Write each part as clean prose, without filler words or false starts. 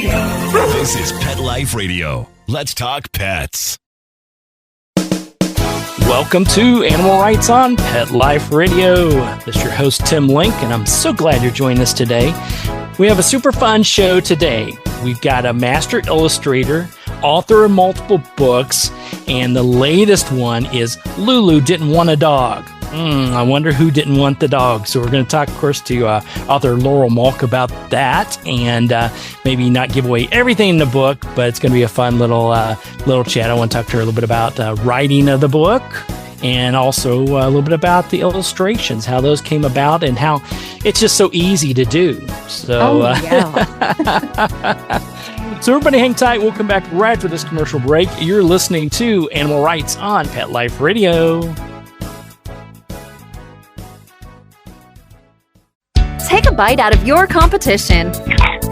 This is Pet Life Radio. Let's talk pets. Welcome to Animal Rights on Pet Life Radio. This is your host, Tim Link, and I'm so glad you're joining us today. We have a super fun show today. We've got a master illustrator, author of multiple books, and the latest one is Lulu Didn't Want a Dog. I wonder who didn't want the dog. So we're going to talk, of course, to author Laurel Molk about that, and maybe not give away everything in the book, but it's going to be a fun little chat. I want to talk to her a little bit about writing of the book, and also a little bit about the illustrations, how those came about, and how it's just so easy to do. So, So everybody hang tight. We'll come back right after this commercial break. You're listening to Animal Rights on Pet Life Radio. Take a bite out of your competition.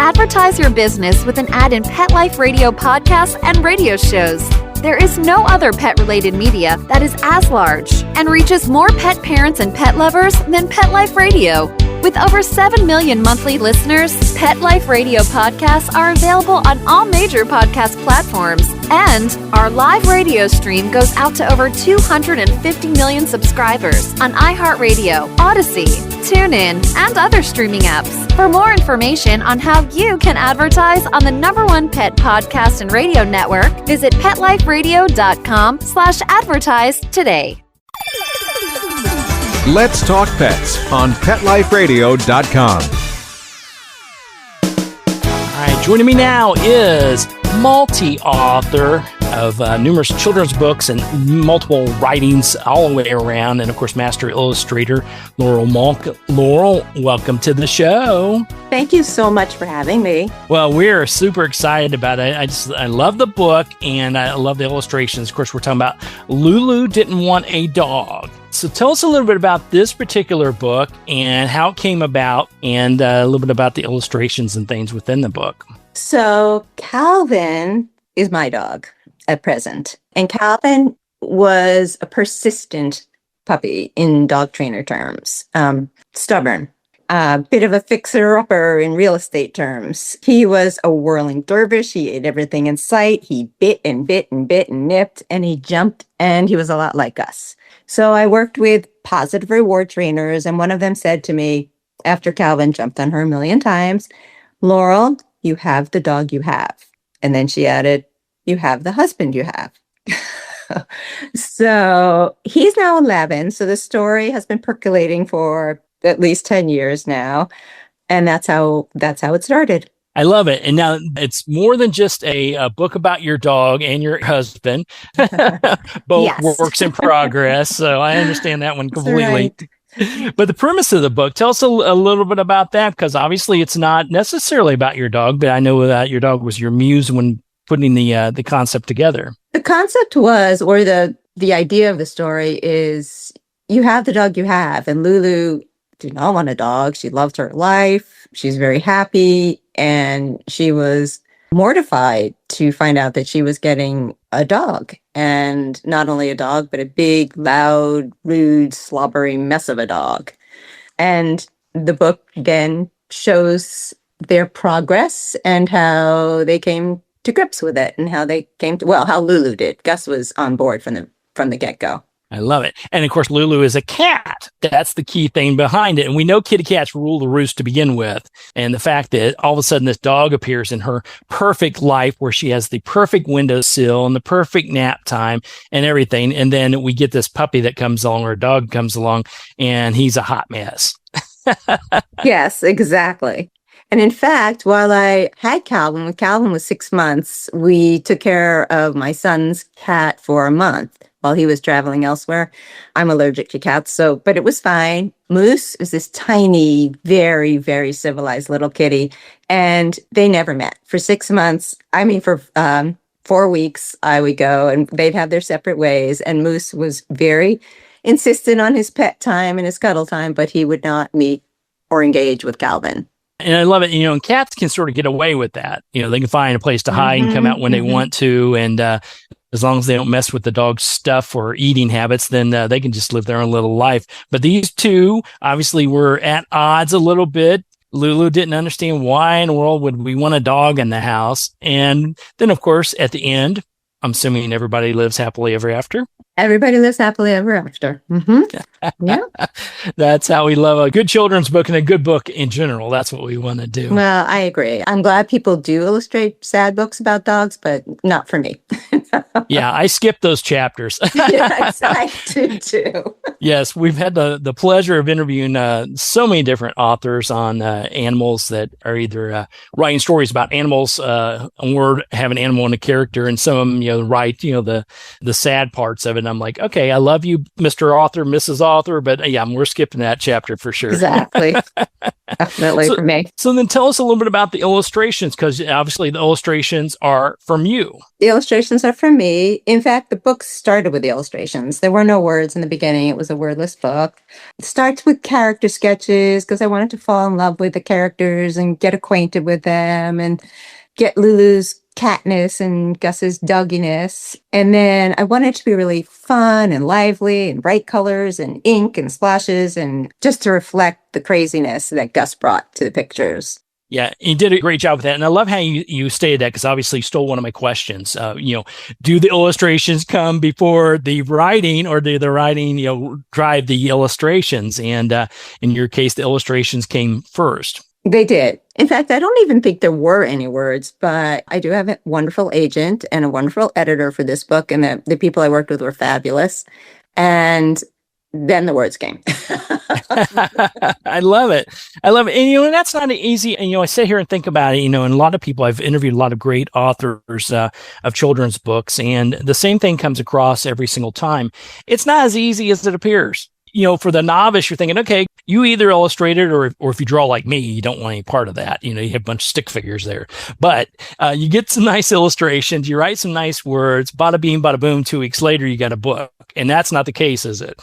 Advertise your business with an ad in Pet Life Radio podcasts and radio shows. There is no other pet-related media that is as large and reaches more pet parents and pet lovers than Pet Life Radio. With over 7 million monthly listeners, Pet Life Radio podcasts are available on all major podcast platforms. And our live radio stream goes out to over 250 million subscribers on iHeartRadio, Odyssey, TuneIn, and other streaming apps. For more information on how you can advertise on the #1 pet podcast and radio network, visit PetLifeRadio.com/advertise today. Let's Talk Pets on PetLifeRadio.com. All right, joining me now is multi-author of numerous children's books and multiple writings all the way around, and of course, master illustrator Laurel Molk. Laurel, welcome to the show. Thank you so much for having me. Well, we're super excited about it. I love the book, and I love the illustrations. Of course, we're talking about Lulu Didn't Want a Dog. So tell us a little bit about this particular book and how it came about, and a little bit about the illustrations and things within the book. So Calvin is my dog at present. And Calvin was a persistent puppy in dog trainer terms. Stubborn. A bit of a fixer-upper in real estate terms. He was a whirling dervish. He ate everything in sight. He bit and bit and bit and nipped, and he jumped, and he was a lot like us. So I worked with positive reward trainers, and one of them said to me, after Calvin jumped on her a million times, "Laurel, you have the dog you have." And then she added, "You have the husband you have." So he's now 11. So the story has been percolating for at least 10 years now. And that's how it started. I love it. And now it's more than just a book about your dog and your husband. Both Yes. works in progress. So I understand that one completely. Right. But the premise of the book, tell us a little bit about that, because obviously it's not necessarily about your dog, but I know that your dog was your muse when putting the concept together. The concept was, or the idea of the story is, you have the dog you have. And Lulu did not want a dog. She loved her life. She's very happy. And she was mortified to find out that she was getting a dog. And not only a dog, but a big, loud, rude, slobbery mess of a dog. And the book then shows their progress and how they came to grips with it, and how they came to, how Lulu did. Gus was on board from the get-go. I love it. And of course, Lulu is a cat. That's the key thing behind it. And we know kitty cats rule the roost to begin with. And the fact that all of a sudden this dog appears in her perfect life, where she has the perfect windowsill and the perfect nap time and everything. And then we get this puppy that comes along, or a dog comes along, and he's a hot mess. Yes, exactly. And in fact, while I had Calvin, when Calvin was 6 months, we took care of my son's cat for a month while he was traveling elsewhere. I'm allergic to cats, but it was fine. Moose is this tiny, very, very civilized little kitty, and they never met. For 6 months, for 4 weeks, I would go, and they'd have their separate ways, and Moose was very insistent on his pet time and his cuddle time, but he would not meet or engage with Calvin. And I love it. And cats can sort of get away with that. They can find a place to hide and come out when they want to. And as long as they don't mess with the dog's stuff or eating habits, then they can just live their own little life. But these two obviously were at odds a little bit. Lulu didn't understand why in the world would we want a dog in the house. And then, of course, at the end, I'm assuming everybody lives happily ever after. Everybody lives happily ever after. Yeah. That's how we love a good children's book and a good book in general. That's what we want to do. Well, I agree. I'm glad people do illustrate sad books about dogs, but not for me. Yeah, I skipped those chapters. Yes, I do too. Yes, we've had the pleasure of interviewing so many different authors on animals that are either writing stories about animals or have an animal in a character, and some of them, write, the sad parts of it. And I'm like, okay, I love you, Mr. Author, Mrs. Author, but yeah, we're skipping that chapter for sure. Exactly. Definitely for me. So then tell us a little bit about the illustrations, because obviously the illustrations are from you. The illustrations are from me. In fact, the book started with the illustrations. There were no words in the beginning. It was a wordless book. It starts with character sketches because I wanted to fall in love with the characters and get acquainted with them and get Lulu's catness and Gus's dogginess. And then I wanted it to be really fun and lively and bright colors and ink and splashes and just to reflect the craziness that Gus brought to the pictures. Yeah, you did a great job with that. And I love how you stated that, because obviously you stole one of my questions. Do the illustrations come before the writing, or do the writing, drive the illustrations? And in your case, the illustrations came first. They did. In fact, I don't even think there were any words, but I do have a wonderful agent and a wonderful editor for this book. And the people I worked with were fabulous. And then the words came. I love it. And that's not easy. And, I sit here and think about it, and a lot of people, I've interviewed a lot of great authors of children's books, and the same thing comes across every single time. It's not as easy as it appears. For the novice, you're thinking, okay, you either illustrate it or if you draw like me, you don't want any part of that. You have a bunch of stick figures there. But you get some nice illustrations, you write some nice words, bada bing, bada boom, 2 weeks later, you got a book. And that's not the case, is it?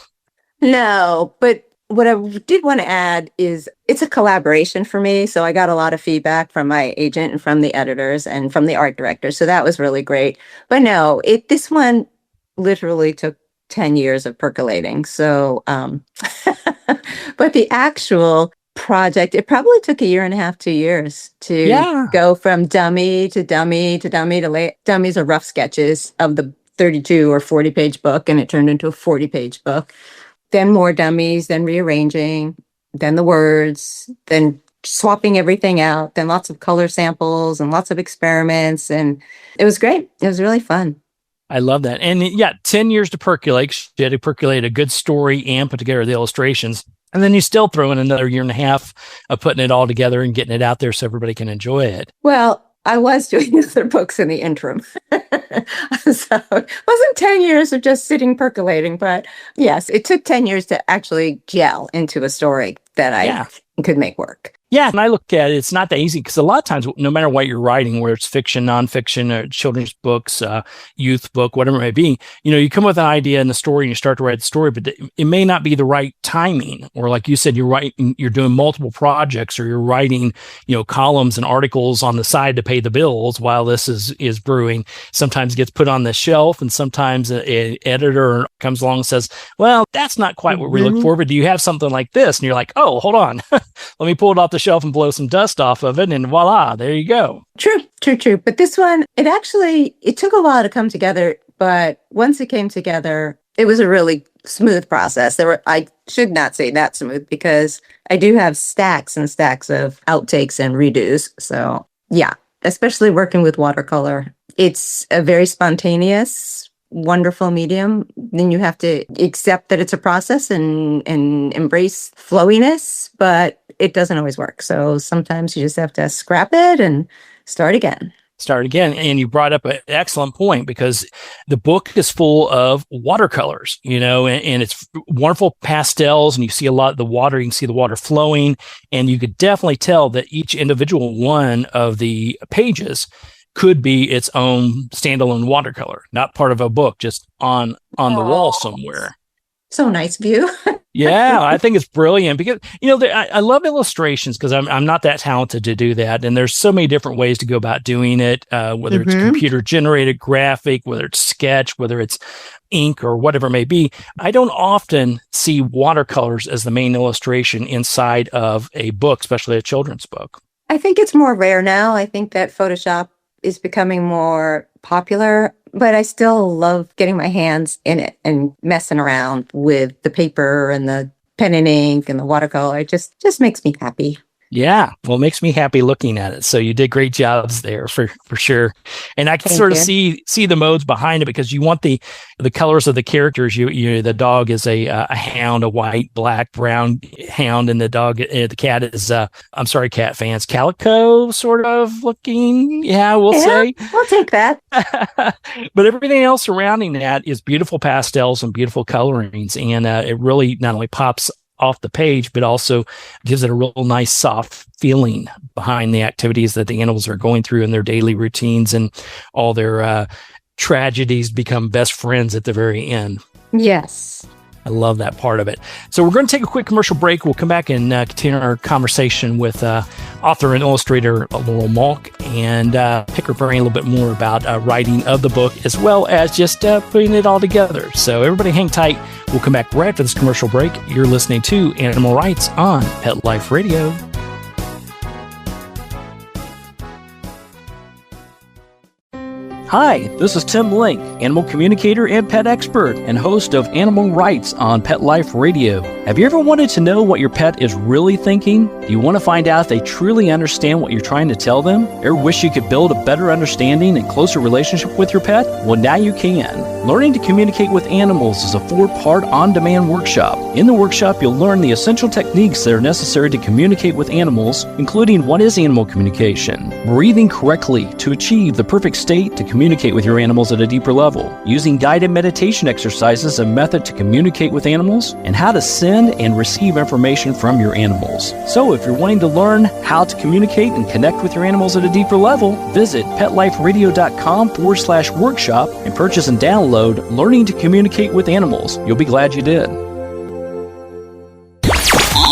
No, but what I did want to add is it's a collaboration for me. So I got a lot of feedback from my agent and from the editors and from the art director. So that was really great. But no, this one literally took 10 years of percolating. So, but the actual project, it probably took 1.5 to 2 years to go from dummy to dummy to dummy to dummies are rough sketches of the 32 or 40 page book. And it turned into a 40-page book. Then more dummies, then rearranging, then the words, then swapping everything out, then lots of color samples and lots of experiments. And it was great. It was really fun. I love that. And 10 years to percolate. You had to percolate a good story and put together the illustrations. And then you still throw in another 1.5 of putting it all together and getting it out there so everybody can enjoy it. Well, I was doing other books in the interim. So it wasn't 10 years of just sitting percolating, but yes, it took 10 years to actually gel into a story that I could make work. Yeah, and I look at it, it's not that easy, because a lot of times, no matter what you're writing, whether it's fiction, nonfiction, or children's books, youth book, whatever it may be, you come with an idea and the story and you start to write the story, but it may not be the right timing. Or like you said, you're doing multiple projects, or you're writing, columns and articles on the side to pay the bills while this is brewing. Sometimes it gets put on the shelf, and sometimes an editor comes along and says, well, that's not quite what we're looking for, but do you have something like this? And you're like, oh, hold on. Let me pull it off the shelf and blow some dust off of it, and voila, there you go. True. But this one, it took a while to come together, but once it came together, it was a really smooth process. I should not say that smooth, because I do have stacks and stacks of outtakes and redos. So yeah, especially working with watercolor, it's a very spontaneous, wonderful medium. Then you have to accept that it's a process and embrace flowiness, but it doesn't always work. So sometimes you just have to scrap it and start again. And you brought up an excellent point, because the book is full of watercolors, and it's wonderful pastels, and you see a lot of the water, you can see the water flowing, and you could definitely tell that each individual one of the pages could be its own standalone watercolor, not part of a book, just on the wall somewhere. So nice of you. Yeah, I think it's brilliant because, I love illustrations because I'm not that talented to do that. And there's so many different ways to go about doing it, whether it's computer generated graphic, whether it's sketch, whether it's ink or whatever it may be. I don't often see watercolors as the main illustration inside of a book, especially a children's book. I think it's more rare now. I think that Photoshop is becoming more popular, but I still love getting my hands in it and messing around with the paper and the pen and ink and the watercolor. It just makes me happy. Yeah, well, it makes me happy looking at it. So you did great jobs there for sure. And I can Thank sort of you. see the modes behind it because you want the colors of the characters. The dog is a hound, a white, black, brown hound, and the cat is I'm sorry, cat fans, calico sort of looking. Yeah, we'll say. I'll take that. But everything else surrounding that is beautiful pastels and beautiful colorings, and it really not only pops off the page, but also gives it a real nice soft feeling behind the activities that the animals are going through in their daily routines, and all their tragedies become best friends at the very end. Yes. I love that part of it. So we're going to take a quick commercial break. We'll come back and continue our conversation with author and illustrator Laurel Molk and pick her brain a little bit more about writing of the book, as well as just putting it all together. So everybody hang tight. We'll come back right after this commercial break. You're listening to Animal Rights on Pet Life Radio. Hi, this is Tim Link, animal communicator and pet expert and host of Animal Rights on Pet Life Radio. Have you ever wanted to know what your pet is really thinking? Do you want to find out if they truly understand what you're trying to tell them? Or wish you could build a better understanding and closer relationship with your pet? Well, now you can. Learning to Communicate with Animals is a 4-part on-demand workshop. In the workshop, you'll learn the essential techniques that are necessary to communicate with animals, including what is animal communication, breathing correctly to achieve the perfect state to communicate with your animals at a deeper level, using guided meditation exercises, a method to communicate with animals, and how to send and receive information from your animals. So if you're wanting to learn how to communicate and connect with your animals at a deeper level, visit petliferadio.com/workshop and purchase and download Learning to Communicate with Animals. You'll be glad you did.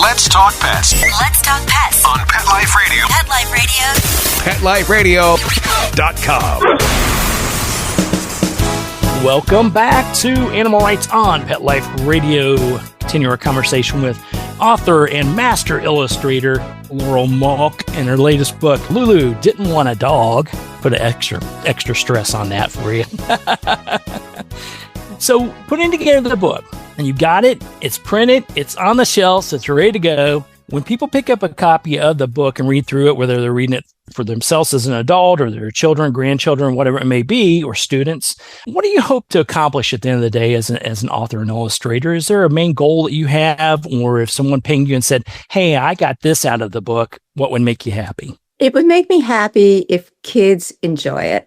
Let's talk pets. Let's talk pets On Pet Life Radio. Pet Life Radio. PetLifeRadio.com. Welcome back to Animal Rights on Pet Life Radio. Continue our conversation with author and master illustrator Laurel Molk and her latest book, Lulu Didn't Want a Dog. Put an extra stress on that for you. So putting together the book, and you got it, it's printed, it's on the shelves, it's ready to go. When people pick up a copy of the book and read through it, whether they're reading it for themselves as an adult or their children, grandchildren, whatever it may be, or students, what do you hope to accomplish at the end of the day as an author and illustrator? Is there a main goal that you have? Or if someone pinged you and said, hey, I got this out of the book, what would make you happy? It would make me happy if kids enjoy it.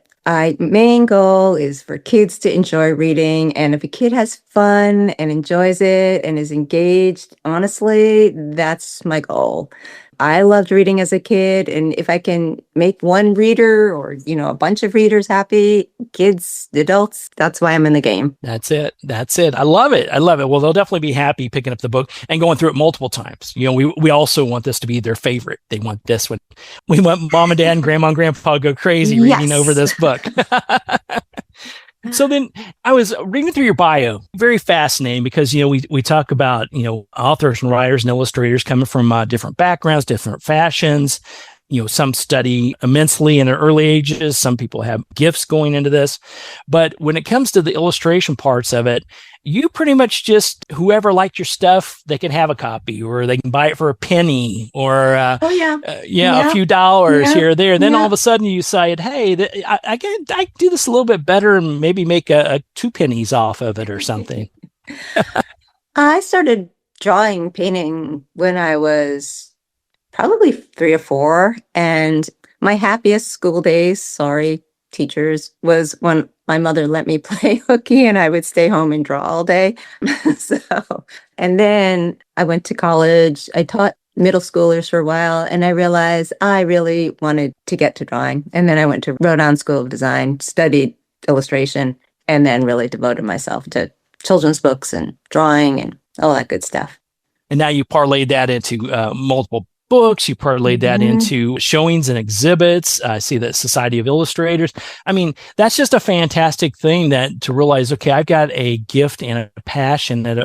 Main goal is for kids to enjoy reading. And if a kid has fun and enjoys it and is engaged, honestly, that's my goal. I loved reading as a kid. And if I can make one reader or, a bunch of readers happy, kids, adults, that's why I'm in the game. That's it. I love it. Well, they'll definitely be happy picking up the book and going through it multiple times. We also want this to be their favorite. They want this one. We want mom and dad and grandma and grandpa to go crazy reading over this book. So then I was reading through your bio, very fascinating because, we talk about, authors and writers and illustrators coming from different backgrounds, different fashions. Some study immensely in their early ages. Some people have gifts going into this. But when it comes to the illustration parts of it, you pretty much just, whoever liked your stuff, they can have a copy or they can buy it for a penny or, a few dollars here or there. And then all of a sudden you decide, hey, I can do this a little bit better and maybe make a 2 pennies off of it or something. I started painting when I was probably 3 or 4. And my happiest school days, sorry, teachers, was when my mother let me play hooky and I would stay home and draw all day. And then I went to college. I taught middle schoolers for a while and I realized I really wanted to get to drawing. And then I went to Rhode Island School of Design, studied illustration, and then really devoted myself to children's books and drawing and all that good stuff. And now you parlayed that into multiple books. You parlayed that into showings and exhibits. I see the Society of Illustrators. I mean, that's just a fantastic thing that to realize, okay, I've got a gift and a passion at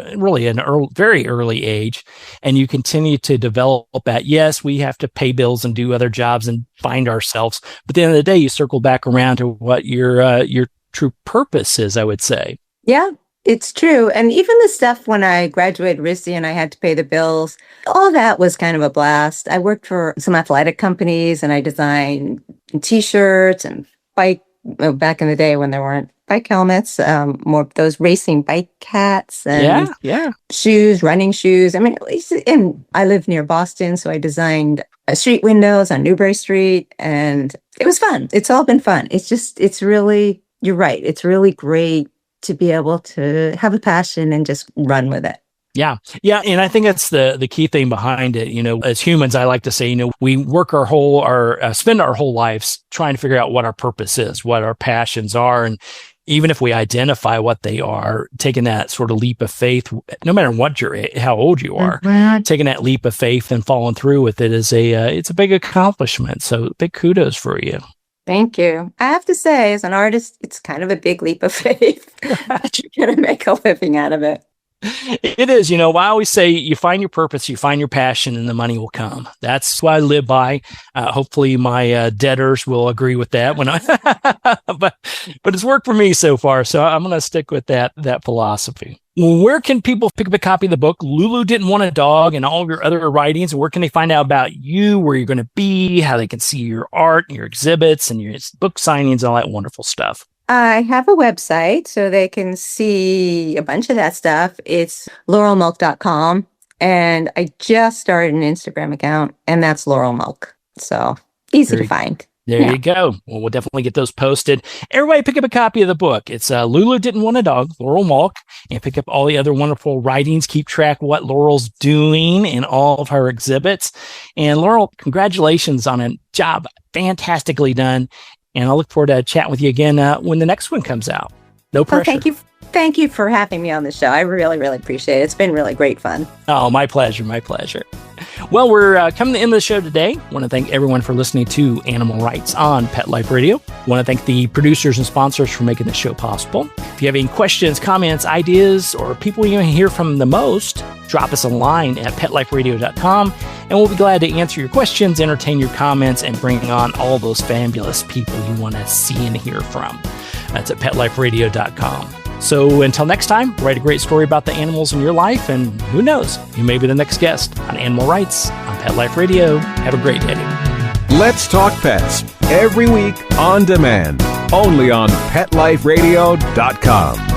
very early age, and you continue to develop that. Yes, we have to pay bills and do other jobs and find ourselves. But at the end of the day, you circle back around to what your true purpose is, I would say. Yeah. It's true. And even the stuff when I graduated RISD and I had to pay the bills, all that was kind of a blast. I worked for some athletic companies and I designed T-shirts and back in the day when there weren't bike helmets, more of those racing bike hats and shoes, running shoes. I mean, and I live near Boston, so I designed street windows on Newbury Street, and it was fun. It's all been fun. It's really, you're right. It's really great to be able to have a passion and just run with it. Yeah. Yeah. And I think that's the key thing behind it. As humans, I like to say, we work spend our whole lives trying to figure out what our purpose is, what our passions are. And even if we identify what they are, taking that sort of leap of faith, no matter how old you are, taking that leap of faith and following through with it it's a big accomplishment. So big kudos for you. Thank you. I have to say, as an artist, it's kind of a big leap of faith that you're going to make a living out of it. It is. I always say you find your purpose, you find your passion, and the money will come. That's what I live by. Hopefully my debtors will agree with that but it's worked for me so far. So I'm going to stick with that philosophy. Where can people pick up a copy of the book, Lulu Didn't Want a Dog, and all of your other writings? Where can they find out about you, where you're going to be, how they can see your art and your exhibits and your book signings, all that wonderful stuff? I have a website so they can see a bunch of that stuff. It's laurelmolk.com. And I just started an Instagram account, and that's Laurel Molk. So easy to find. There you go. Well, we'll definitely get those posted. Everybody pick up a copy of the book. It's Lulu Didn't Want a Dog, Laurel Molk, and pick up all the other wonderful writings. Keep track of what Laurel's doing in all of her exhibits. And Laurel, congratulations on a job fantastically done. And I'll look forward to chatting with you again when the next one comes out. No pressure. Oh, thank you for having me on the show. I really, really appreciate it. It's been really great fun. Oh, my pleasure. My pleasure. Well, we're coming to the end of the show today. I want to thank everyone for listening to Animal Rights on Pet Life Radio. I want to thank the producers and sponsors for making the show possible. If you have any questions, comments, ideas, or people you want to hear from the most, drop us a line at petliferadio.com, and we'll be glad to answer your questions, entertain your comments, and bring on all those fabulous people you want to see and hear from. That's at petliferadio.com. So until next time, write a great story about the animals in your life, and who knows, you may be the next guest on Animal Rights on Pet Life Radio. Have a great day. Let's Talk Pets, every week on demand, only on PetLifeRadio.com.